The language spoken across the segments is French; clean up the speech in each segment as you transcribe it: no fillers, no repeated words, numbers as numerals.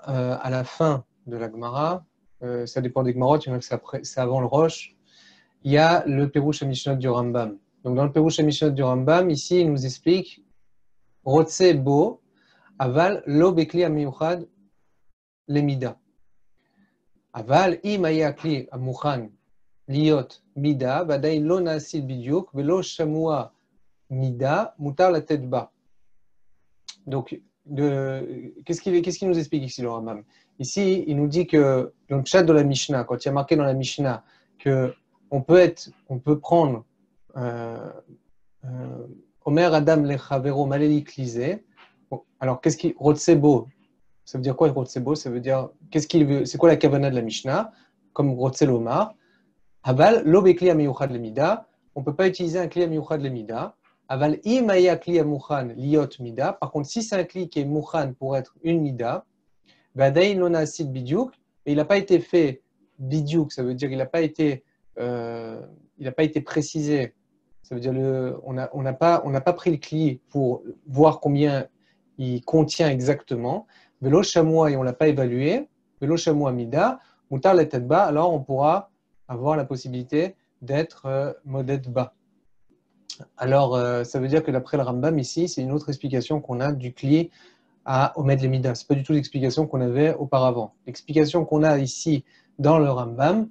à la fin de la Gemara, ça dépend des Gemarot, il y en a que c'est avant le Rosh, il y a le Perush HaMishnot du Rambam. Donc dans le Perush HaMishnot du Rambam, ici, il nous explique Rotse bo, aval lo bekli amiyuchad lemida. Aval im haya kli amukhan liot mida, vadaï lo naasil bidyuk, velo shamua mida, mutar la tête bas. Donc, qu'est-ce qu'il nous explique ici, le Rambam? Ici, il nous dit que dans le chat de la Mishnah, quand il y a marqué dans la Mishnah qu'on peut prendre Omer Adam Lechavero Maleli Klizé. Alors, qu'est-ce qui Rotsebo? Ça veut dire quoi Rotsebo? Ça veut dire c'est quoi la kavana de la Mishnah? Comme Rotse Lomar. Aval lo bekli amiyuchad lemida. On ne peut pas utiliser un kli amiyuchad lemida. Aval imaya kli amukhan liot mida. Par contre, si c'est un kli qui est mukhan pour être une mida, vadaïn lona asid bidyuk, et il n'a pas été fait bidyuk, ça veut dire qu'il n'a pas été précisé. Ça veut dire on n'a pas pris le kli pour voir combien il contient exactement. Velo chamois et on ne l'a pas évalué. Velo chamois mida, mutar la tête bas, alors on pourra avoir la possibilité d'être modèle bas. Alors, ça veut dire que d'après le Rambam ici, c'est une autre explication qu'on a du kli à Omed Lemida. Ce n'est pas du tout l'explication qu'on avait auparavant. L'explication qu'on a ici dans le Rambam,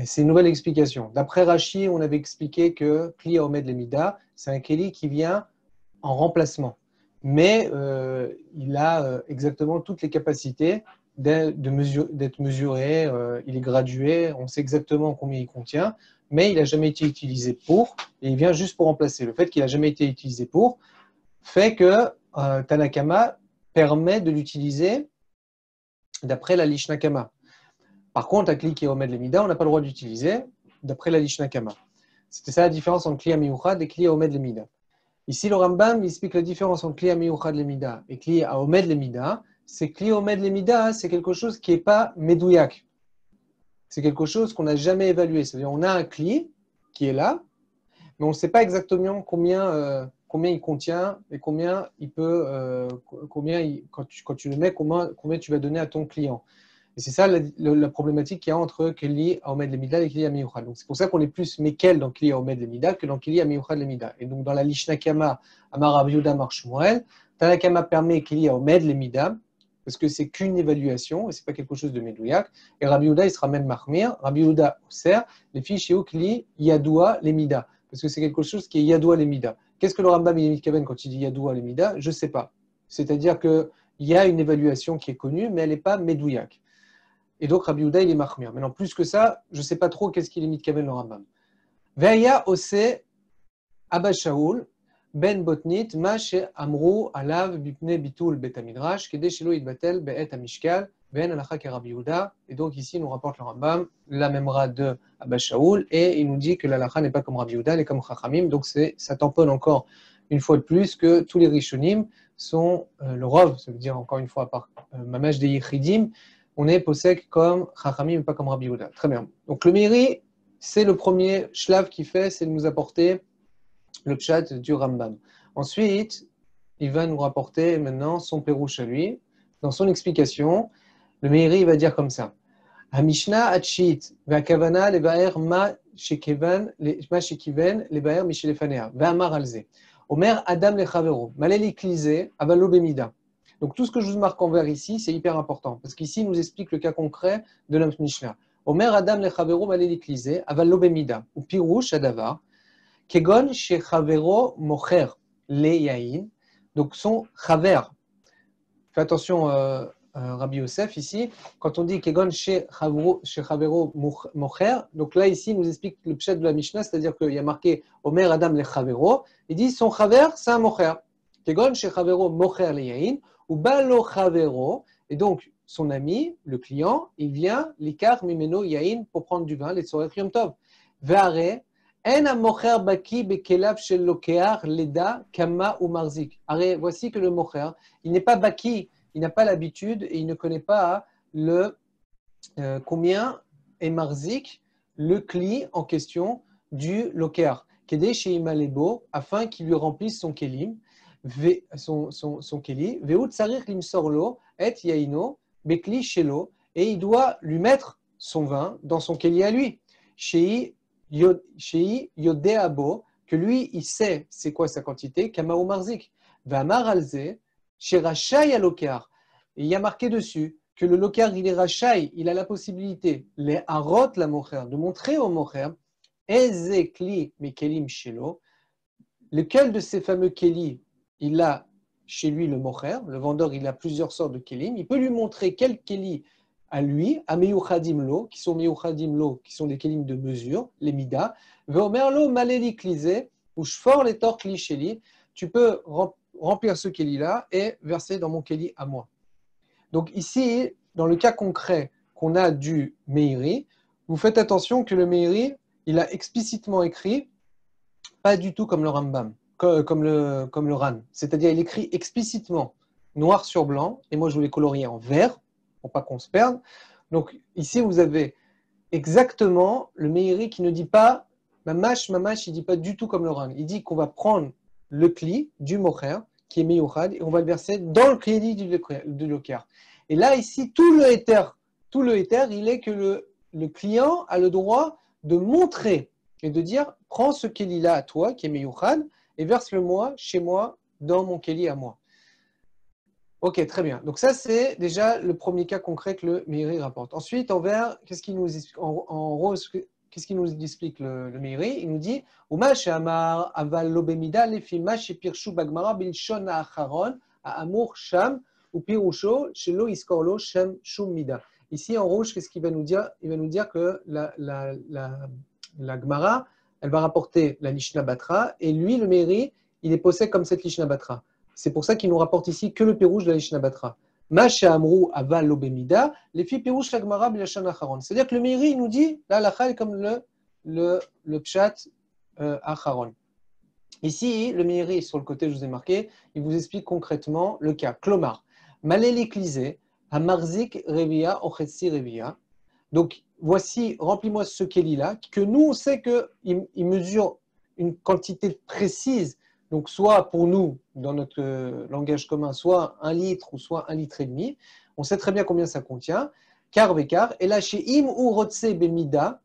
c'est une nouvelle explication. D'après Rashi, on avait expliqué que kli à Omed Lemida, c'est un kli qui vient en remplacement. Mais il a exactement toutes les capacités d'être mesuré, il est gradué, on sait exactement combien il contient, mais il n'a jamais été utilisé pour, et il vient juste pour remplacer. Le fait qu'il n'a jamais été utilisé pour fait que Tanakama permet de l'utiliser d'après la Lishna Kama. Par contre, un kli qui est Omed Lemida, on n'a pas le droit d'utiliser d'après la Lishna Kama. C'était ça la différence entre kli amiyuchad et kli à Omed Lemida. Ici, le Rambam explique la différence entre kli amiyuchad lemida et kli à Omed Lemida. C'est kli Omed Lemida, c'est quelque chose qui n'est pas medouyak. C'est quelque chose qu'on n'a jamais évalué. C'est-à-dire, on a un kli qui est là, mais on ne sait pas exactement combien il contient et combien il peut, quand tu le mets, combien tu vas donner à ton client. Et c'est ça la problématique qu'il y a entre Kli à Omed Lemida et Kli à Miyuchad. Donc c'est pour ça qu'on est plus Mekel dans Kli à Omed Lemida que dans Kli à Miyuchad Lemida. Et donc dans la Lishna Kama, Amar Rav Yehuda Mar Shmuel, Tanakama permet Kli à Omed Lemida parce que c'est qu'une évaluation et c'est pas quelque chose de Medouyak. Et Rav Yehuda il sera même Mahmir. Rav Yehuda Oser, les filles chez Kli Yadoua Lemida parce que c'est quelque chose qui est Yadoua Lemida. Qu'est-ce que le Rambam il mitkaven quand il dit Yadoua Lemida? Je sais pas. C'est-à-dire que il y a une évaluation qui est connue, mais elle n'est pas Medouyak. Et donc Rabbi Yehuda il est Mahmir. Maintenant, plus que ça, je ne sais pas trop qu'est-ce qu'il est mitkaven le Rambam. Ve'aya ose Abba Shaul ben botnit ma she amru alav bipne bitul bet hamidrash kedei shelo yitbatel be'et hamishkal ve'en halacha ke Rabbi Yehuda. Et donc ici, il nous rapporte le Rambam la memra de Abba Shaul et il nous dit que l'halacha n'est pas comme Rabbi Yehuda, elle est comme Chachamim. Donc ça tamponne encore une fois de plus que tous les Rishonim sont le Rov, ça veut dire encore une fois à part Mamash des Yichidim, on est possèque comme Chachamim et pas comme Rabbi Yehuda. Très bien. Donc le Meiri, c'est le premier shlav qu'il fait, c'est de nous apporter le pshat du Rambam. Ensuite, il va nous rapporter maintenant son pérouche à lui. Dans son explication, le Meiri va dire comme ça. Hamishna atchit ve'akavana levaer ma shekiven levaer mishelefanea ve'amar alze. Omer Adam lechavero maleli klizé avalo bemida. Donc tout ce que je vous marque en vert ici, c'est hyper important parce qu'ici il nous explique le cas concret de la Mishnah. Omer Adam lechavero maleli klizé avalo bemida ou pirouche adavar kegon shechavero mocher le yain. Donc son chaver. Fais attention. Rabbi Yosef ici, quand on dit Kegon Shechavero Mocher, donc là ici il nous explique le pshat de la Mishnah, c'est-à-dire qu'il y a marqué Omer Adam le Chavero, il dit son Chaver c'est un Mocher. Kegon Shechavero Mocher le Yain, ou Balo Chavero, et donc son ami, le client, il vient l'ikar mimeno Yain pour prendre du vin, les Tzoret Yom Tov. Ve'are, en a Mocher baki bekelav shel lokear leda kama ou marzik. Arrête, voici que le Mocher, il n'est pas baki. Il n'a pas l'habitude et il ne connaît pas combien est marzik, le kli en question du loker. Kedei sheima lebo, afin qu'il lui remplisse son kelim, son keli, veut tsarir limsorlo et yaino, bekli shelo, et il doit lui mettre son vin dans son keli à lui. Shei yodeabo, que lui, il sait c'est quoi sa quantité, kamao marzik. Vamar alze, shirachai alokar. Et il y a marqué dessus que le lokar, il est rachai, il a la possibilité, les harot la mocher, de montrer au mocher, eze kli mekelim shelo, lequel de ces fameux kelis il a chez lui le mocher, le vendeur, il a plusieurs sortes de kelim, il peut lui montrer quel keli à lui, à meyuchadim lo, qui sont meyuchadim lo, qui sont des kelim de mesure, les mida, veomer lo maleli klize, ou shfor les torts kli sheli, tu peux remplir ce keli-là et verser dans mon keli à moi. Donc ici, dans le cas concret qu'on a du meiri, vous faites attention que le meiri, il a explicitement écrit, pas du tout comme le Rambam, comme le Ran. C'est-à-dire, il écrit explicitement noir sur blanc, et moi je voulais colorier en vert, pour pas qu'on se perde. Donc ici, vous avez exactement le meiri qui ne dit pas mamash, il dit pas du tout comme le Ran. Il dit qu'on va prendre le kli du mocher, qui est meyuchad, et on va le verser dans le kli du lokar. Et là, ici, tout le éther, il est que le client a le droit de montrer et de dire, prends ce keli-là à toi, qui est meyuchad, et verse-le-moi chez moi, dans mon keli à moi. Ok, très bien. Donc ça, c'est déjà le premier cas concret que le meiri rapporte. Ensuite, en vert, qu'est-ce qu'il nous explique, en rose, qu'est-ce qu'il nous explique le meiri? Il nous dit, Uma she'amar aval lo bemida lefi ma shepirshu bagmara bilshon ha'acharon ha'amur sham ou pirusho shelo iskorlo shem shum mida. Ici, en rouge, qu'est-ce qu'il va nous dire? Il va nous dire que la Gemara, elle va rapporter la Lishna Batra, et lui, le meiri, il est posé comme cette Lishna Batra. C'est pour ça qu'il nous rapporte ici que le pirouge de la Lishna Batra. Ma she'amru aval lo bemida lefi pirush la Gemara bilshon ha'acharon. C'est-à-dire que le meiri, il nous dit, là, la est comme le pshat acharon. Ici, le meiri, sur le côté, je vous ai marqué, il vous explique concrètement le cas. Klomar, maleli klizé, hamarzik revia, ochetsi revia. Donc, voici, remplis-moi ce keli-là, que nous, on sait qu'il mesure une quantité précise. Donc, soit pour nous, dans notre langage commun, soit 1 litre ou soit 1,5 litre. On sait très bien combien ça contient. Kar vekar. Et là, chez im ou rotse bemida,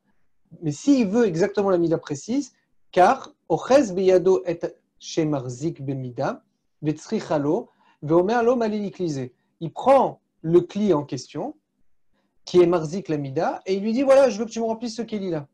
mais s'il veut exactement la mida précise, car ochez beyado et chez marzik bemida, vetzrichalo, veomer lo maliliklize. Il prend le cli en question, qui est marzik la mida, et il lui dit voilà, je veux que tu me remplisses ce keli-là.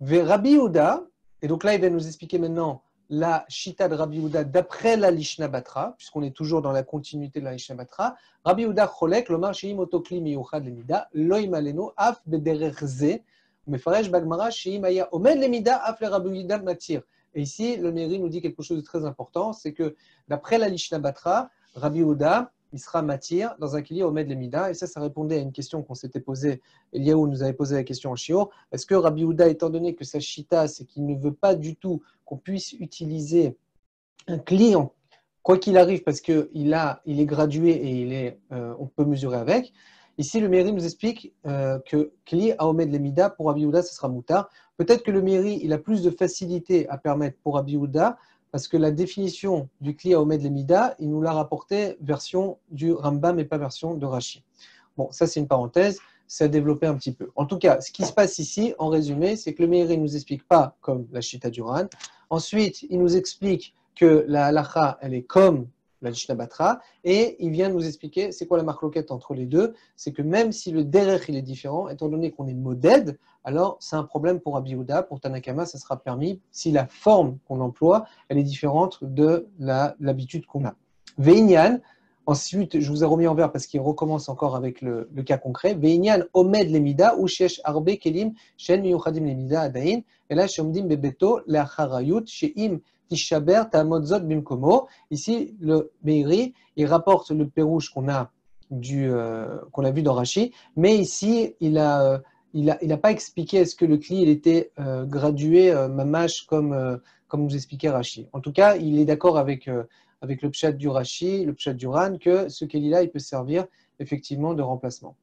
Ve Rabbi Yehuda, et donc là, il va nous expliquer maintenant la Shita de Rabbi Yehuda d'après la Lishna Batra, puisqu'on est toujours dans la continuité de la Lishna Batra. Rabbi Yehuda cholek, lomar sheim otokli miyuchad lemida, loim aleno af bederech ze, mefaresh bagmara sheim aya omed lemida af le Rabbi Yehuda matir. Et ici, le Meiri nous dit quelque chose de très important, c'est que d'après la Lishna Batra, Rabbi Yehuda, il sera matir dans un kili omed lemida, et ça répondait à une question qu'on s'était posée. Eliaou nous avait posé la question en shiur. Est-ce que Rabbi Yehuda, étant donné que sa shita, c'est qu'il ne veut pas du tout qu'on puisse utiliser un client, quoi qu'il arrive, parce qu'il est gradué et on peut mesurer avec. Ici, le Meiri nous explique que Kli Aomed Lemida, pour Rabbi Yehuda, ce sera moutar. Peut-être que le Meiri, il a plus de facilité à permettre pour Rabbi Yehuda, parce que la définition du Kli Aomed Lemida, il nous l'a rapporté version du Rambam et pas version de Rashi. Bon, ça c'est une parenthèse, c'est à développer un petit peu. En tout cas, ce qui se passe ici, en résumé, c'est que le Meiri ne nous explique pas comme la Shita du Ran. Ensuite, il nous explique que la halacha, elle est comme la Lishna Batra, et il vient nous expliquer c'est quoi la marloquette entre les deux. C'est que même si le derech il est différent, étant donné qu'on est modèle, alors c'est un problème pour Rabbi Yehuda, pour Tanakama, ça sera permis si la forme qu'on emploie, elle est différente de l'habitude qu'on a. Veinyan, ensuite, je vous ai remis en vert parce qu'il recommence encore avec le cas concret. Veinyan omed lemida ou shesh arbe kelim shen miyuchadim lemida adain, et là shomdim bebeto leacharayut sheim tishaber ta'amodzot bimkomo. Ici, le Meiri, il rapporte le pérouche qu'on a vu dans Rashi, mais ici, il a pas expliqué est-ce que le kli il était gradué mamash comme nous expliquait Rashi. En tout cas, il est d'accord avec le pshat du Rashi, le pshat du Ran, que ce keli-là, il peut servir effectivement de remplacement.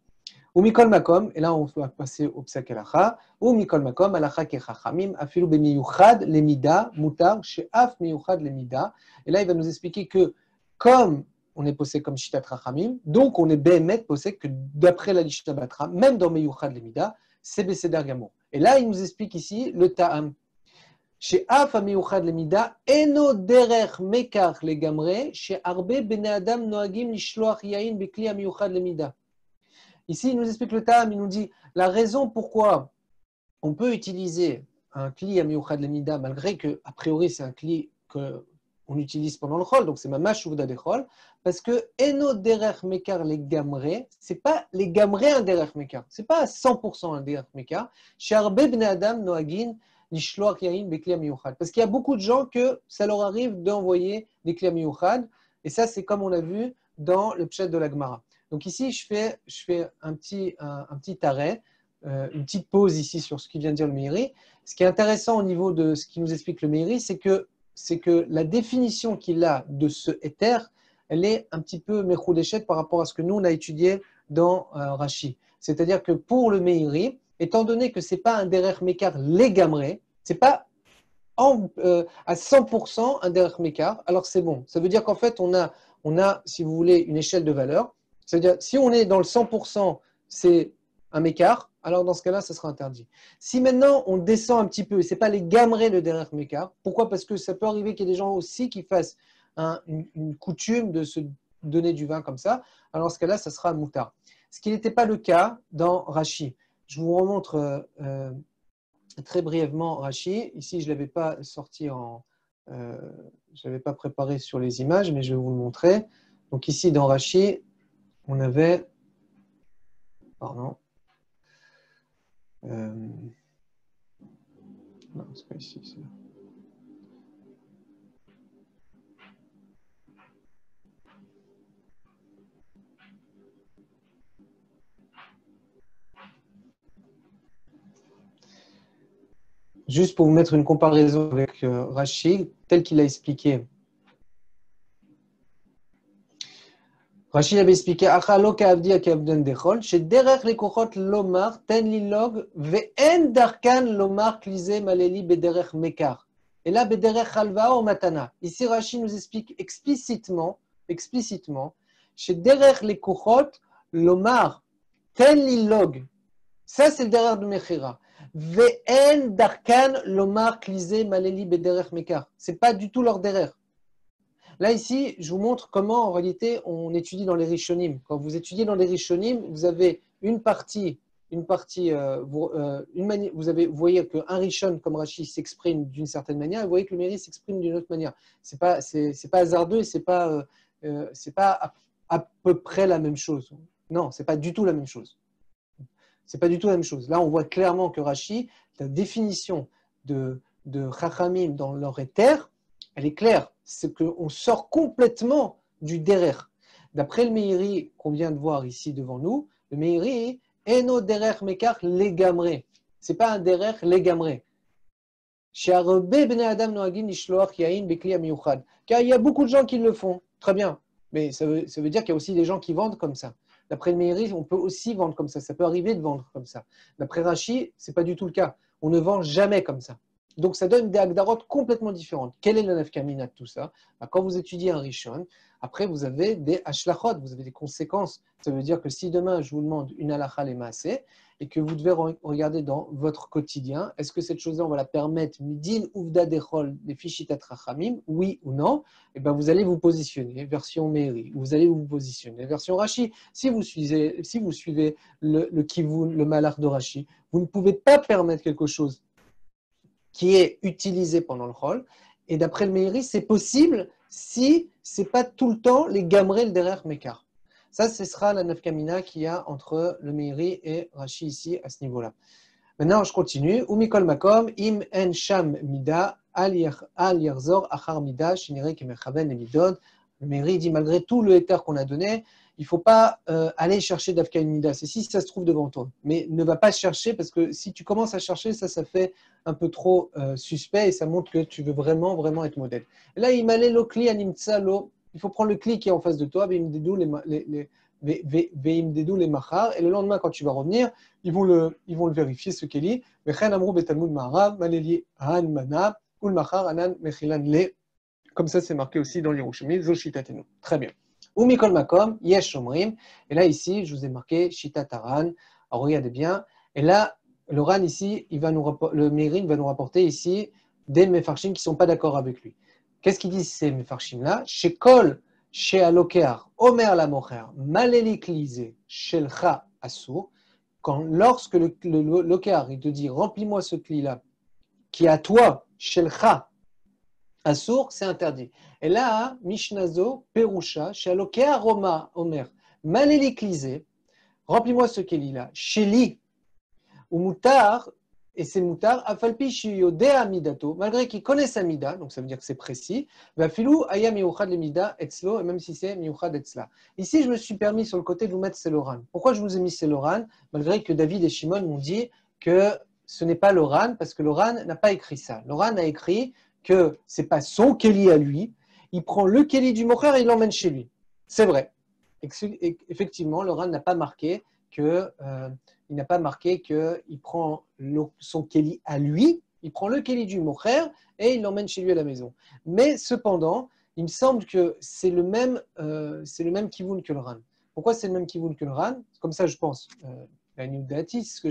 Ou mikol makom, et là on va passer au psak halacha. Ou mikol makom, halacha kechachamim, afilu bemiyuchad lemida, mutar, she'af miyuchad lemida. Et là il va nous expliquer que comme on est posé comme Shitat Rachamim, donc on est Behemet posé que d'après la Lishna Batra, même dans Meyuchad Lemida, c'est Beseder Gamour. Et là, il nous explique ici le Ta'am. Chez Af Meyuchad Lemida, Eno Derer Mekar Legamre, chez Arbe Bene Adam Noagim Nishloach Yain Bekli Meyuchad Lemida. Ici, il nous explique le Ta'am, il nous dit la raison pourquoi on peut utiliser un Kli Meyuchad Lemida, malgré que, a priori, c'est un Kli qu'on utilise pendant le Chol, donc c'est ma Mashuvda de Chol, parce que Eno Derer Mekar les Gamre, c'est pas les Gamre un Derer Mekar, c'est pas à 100% un Derer Mekar. Chez Arbe Bene Adam Noagin Nishloach Yain Bekli Meyuchad. Parce qu'il y a beaucoup de gens que ça leur arrive d'envoyer des Kli Meyuchad, et ça, c'est comme on l'a vu dans le Pshat de la Gemara. Donc ici, je fais un petit arrêt, une petite pause ici sur ce qui vient de dire le Meiri. Ce qui est intéressant au niveau de ce qui nous explique le Meiri, c'est que la définition qu'il a de ce éther, elle est un petit peu méchoudéchet par rapport à ce que nous, on a étudié dans Rashi. C'est-à-dire que pour le Meiri, étant donné que ce n'est pas un derer mekar légamré, ce n'est pas à 100% un derer mekar, alors c'est bon. Ça veut dire qu'en fait, on a, si vous voulez, une échelle de valeur. C'est-à-dire, si on est dans le 100%, c'est un mekar, alors dans ce cas-là, ça sera interdit. Si maintenant, on descend un petit peu, ce n'est pas les gamrés le derer mekar, pourquoi? Parce que ça peut arriver qu'il y ait des gens aussi qui fassent une coutume de se donner du vin comme ça, alors dans ce cas-là, ça sera moutar. Ce qui n'était pas le cas dans Rashi. Je vous remontre très brièvement Rashi. Ici, je ne l'avais pas sorti je l'avais pas préparé sur les images, mais je vais vous le montrer. Donc ici, dans Rashi, on avait... Pardon. Non, c'est pas ici, c'est là. Juste pour vous mettre une comparaison avec Rashi, tel qu'il a expliqué. Rashi avait expliqué Achalo ka'avdi akavden dechol, chez derech lekochot lomar ten lilog ve'en darkan lomar klize maleli bederech mekar. Et là bederech halva ou matana. Ici Rashi nous explique explicitement, chez derech lekochot lomar ten lilog. Ça c'est le derech de mechira. Ve'en darkan lomar klize maleli bederech mekar. C'est pas du tout leur derech. Là, ici, je vous montre comment, en réalité, on étudie dans les Rishonim. Quand vous étudiez dans les Rishonim, vous avez vous voyez qu'un Rishon comme Rashi s'exprime d'une certaine manière, et vous voyez que le Meiri s'exprime d'une autre manière. C'est pas hasardeux et c'est pas à peu près la même chose. Non, c'est pas du tout la même chose. C'est pas du tout la même chose. Là, on voit clairement que Rashi, la définition de Chachamim dans leur éther, elle est claire, c'est qu'on sort complètement du derer. D'après le Meiri qu'on vient de voir ici devant nous, le Meiri eno derer mekar legamre. C'est pas un derer legamre. Car il y a beaucoup de gens qui le font, très bien, mais ça veut dire qu'il y a aussi des gens qui vendent comme ça. D'après le Meiri, on peut aussi vendre comme ça peut arriver de vendre comme ça. D'après Rashi, ce n'est pas du tout le cas. On ne vend jamais comme ça. Donc, ça donne des agdarot complètement différentes. Quelle est la nafkamina de tout ça? Quand vous étudiez un rishon, après, vous avez des ashlachot, vous avez des conséquences. Ça veut dire que si demain, je vous demande une halacha les maaseh, et que vous devez regarder dans votre quotidien, est-ce que cette chose-là, on va la permettre, midin uvda dechol, des fichitat rachamim, oui ou non? Et bien, vous allez vous positionner, version Meiri, vous allez vous positionner, version Rashi. Si vous suivez le kivun, le malach de Rashi, vous ne pouvez pas permettre quelque chose qui est utilisé pendant le chol. Et d'après le Meiri, c'est possible si ce n'est pas tout le temps les gamrés le derrière mekar. Ça, ce sera la nafkamina qu'il y a entre le Meiri et Rashi ici à ce niveau-là. Maintenant, je continue. Umikol makom im en sham mida al yerzor achar mida shinire kemechaven emidod. Le Meiri dit malgré tout le éther qu'on a donné, il ne faut pas aller chercher d'Afka une mida. C'est si ça se trouve devant toi. Mais ne va pas chercher parce que si tu commences à chercher, ça fait un peu trop suspect et ça montre que tu veux vraiment, vraiment être modèle. Et là, il m'a lo kli animtsa lo. Il faut prendre le kli qui est en face de toi, veimdedou les machar, et le lendemain, quand tu vas revenir, ils vont le vérifier ce qu'il dit. Comme ça, c'est marqué aussi dans l'Yerushalmi, Zoshitatenu. Très bien. Ou Mikol Makom, Yesh Omrim. Et là, ici, je vous ai marqué Shita Taran. Alors, regardez bien. Et là, le Ran, ici, le Meiri va nous rapporter ici des Mefarshim qui ne sont pas d'accord avec lui. Qu'est-ce qu'ils disent ces Mefarshim-là? Chez Kol, chez Alokear, Omer la Mocher, Maleliklize, Shelcha Asur. Lorsque le Lokear, il te dit remplis-moi ce cli-là, qui est à toi, Shelcha Asur, c'est interdit. Et là, Mishnazo, Perusha, chez Alokear, Omer, Maleliklize, remplis-moi ce cli-là, Sheli, ou Moutar, et c'est Moutar, Afalpi Shiyodea Midato, malgré qu'il connaît sa Mida, donc ça veut dire que c'est précis, Vafilou Aya Miouchad le Mida Etzlo, et même si c'est Miouchad Etzla. Ici, je me suis permis sur le côté de vous mettre Seloran. Pourquoi je vous ai mis Seloran, malgré que David et Shimon m'ont dit que ce n'est pas l'Oran, parce que l'Oran n'a pas écrit ça. L'Oran a écrit que ce n'est pas son Kéli à lui, il prend le Kéli du Mocher et il l'emmène chez lui. C'est vrai. Effectivement, l'Oran n'a pas marqué que. Il n'a pas marqué qu'il prend son Kéli à lui, il prend le Kéli du Mocher et il l'emmène chez lui à la maison. Mais cependant, il me semble que c'est le même Kivoun que le Ran. Pourquoi c'est le même Kivoun que le Ran? Comme ça, je pense. La Nudati, ce que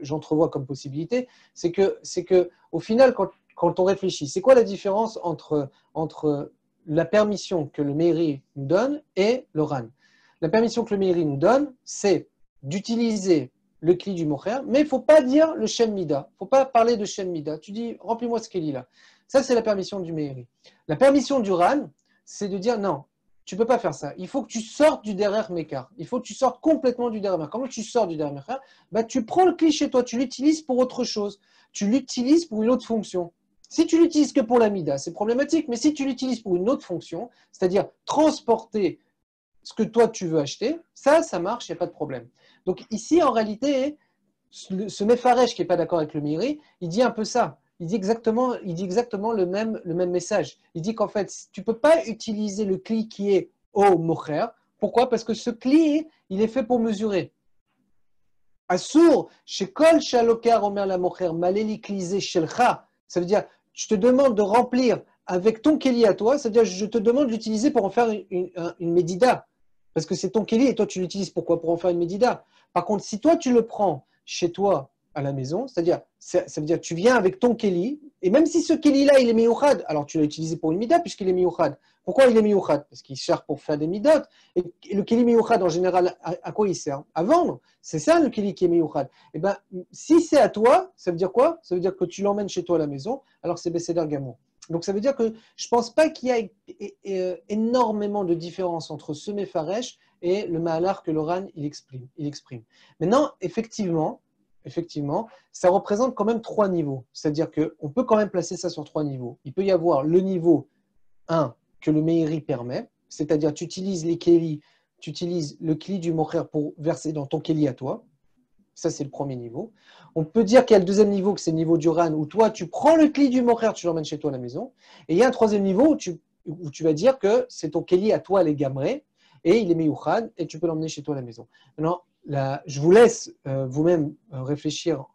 j'entrevois comme possibilité, c'est que au final, quand on réfléchit, c'est quoi la différence entre la permission que le Meiri nous donne et le Ran? La permission que le Meiri nous donne, c'est d'utiliser le Kli du Mocher, mais il ne faut pas dire le Shem Mida. Il ne faut pas parler de Shem Mida. Tu dis, remplis-moi ce Kli-là. Ça, c'est la permission du Meiri. La permission du Ran, c'est de dire, non, tu ne peux pas faire ça. Il faut que tu sortes du derrière Mekar. Il faut que tu sortes complètement du derrière Mekar. Comment tu sors du derrière Mekar? Tu prends le Kli chez toi, tu l'utilises pour autre chose. Tu l'utilises pour une autre fonction. Si tu l'utilises que pour la Mida, c'est problématique, mais si tu l'utilises pour une autre fonction, c'est-à-dire transporter ce que toi tu veux acheter, ça marche, il n'y a pas de problème. Donc ici, en réalité, ce Mefaresh qui n'est pas d'accord avec le Meiri, il dit un peu ça. Il dit exactement le même message. Il dit qu'en fait, tu ne peux pas utiliser le Kli qui est au Mocher. Pourquoi? Parce que ce Kli, il est fait pour mesurer. Assour, chez Kol Shalokar Omer la Mocher, Maleli Klize Shelcha, ça veut dire, je te demande de remplir avec ton Keli à toi, ça veut dire, je te demande de l'utiliser pour en faire une Médida. Parce que c'est ton Keli et toi tu l'utilises pourquoi? Pour en faire une Médida. Par contre, si toi tu le prends chez toi à la maison, c'est-à-dire, ça veut dire tu viens avec ton Keli, et même si ce Keli-là il est Miyuchad, alors tu l'as utilisé pour une Mida puisqu'il est Miyuchad. Pourquoi il est Miyuchad? Parce qu'il sert pour faire des Midot. Et le Keli Miyuchad en général, à quoi il sert? À vendre. C'est ça le Keli qui est Miyuchad. Et bien, si c'est à toi, ça veut dire quoi? Ça veut dire que tu l'emmènes chez toi à la maison, alors c'est Besséder Gamon. Donc ça veut dire que je ne pense pas qu'il y ait énormément de différence entre ce Mefaresh et le Mahalar que l'Oran il exprime. Maintenant, effectivement, ça représente quand même 3 niveaux. C'est-à-dire qu'on peut quand même placer ça sur 3 niveaux. Il peut y avoir le niveau 1 que le Meiri permet, c'est-à-dire tu utilises les Keli, tu utilises le Kli du Mocher pour verser dans ton Keli à toi. Ça, c'est le premier niveau. On peut dire qu'il y a le deuxième niveau, que c'est le niveau du Ran, où toi, tu prends le Kli du Mocher, tu l'emmènes chez toi à la maison. Et il y a un troisième niveau où tu vas dire que c'est ton Keli à toi, les Gamré, et il est Meyouchad, et tu peux l'emmener chez toi à la maison. Maintenant, je vous laisse vous-même réfléchir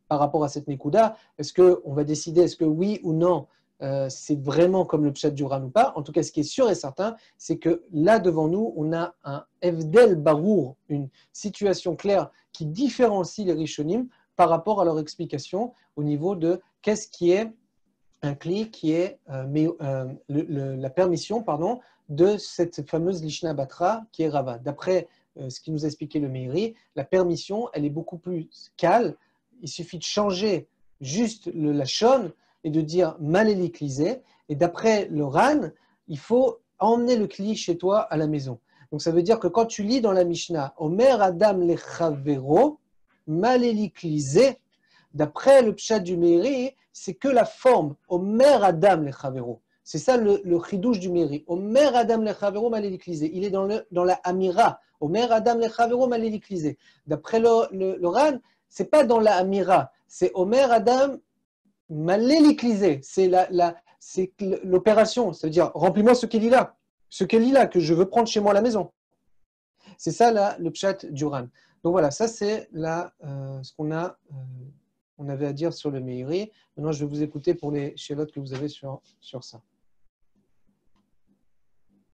par rapport à cette Nekuda. Est-ce qu'on va décider, est-ce que oui ou non, c'est vraiment comme le Pshat du Ran ou pas? En tout cas, ce qui est sûr et certain, c'est que là, devant nous, on a un Evdel Barour, une situation claire qui différencie les Rishonim par rapport à leur explication au niveau de qu'est-ce qui est un Kli qui est la permission de cette fameuse Lishna Batra qui est Rava. D'après ce qui nous a expliqué le Meiri, la permission, elle est beaucoup plus calme. Il suffit de changer juste la shon et de dire Maleli Klizé. Et d'après le Ran, il faut emmener le Kli chez toi à la maison. Donc ça veut dire que quand tu lis dans la Mishnah, Omer Adam lechavero, Maleli Klizé, d'après le Pshat du Meiri, c'est que la forme Omer Adam lechavero. C'est ça le chidouche du Meiri. Omer Adam lechavero Maleli Klizé. Il est dans la Amira. Omer Adam lechavero Maleli Klizé. D'après le Ran, c'est pas dans la Amira. C'est Omer Adam Maleli Klizé. C'est l'opération. C'est-à-dire, remplis-moi ce Kéli-là. Ce Kéli-là que je veux prendre chez moi à la maison. C'est ça le Pshat du Ran. Donc voilà, ça c'est ce qu'on avait à dire sur le Meiri. Maintenant, je vais vous écouter pour les chélotes que vous avez sur ça.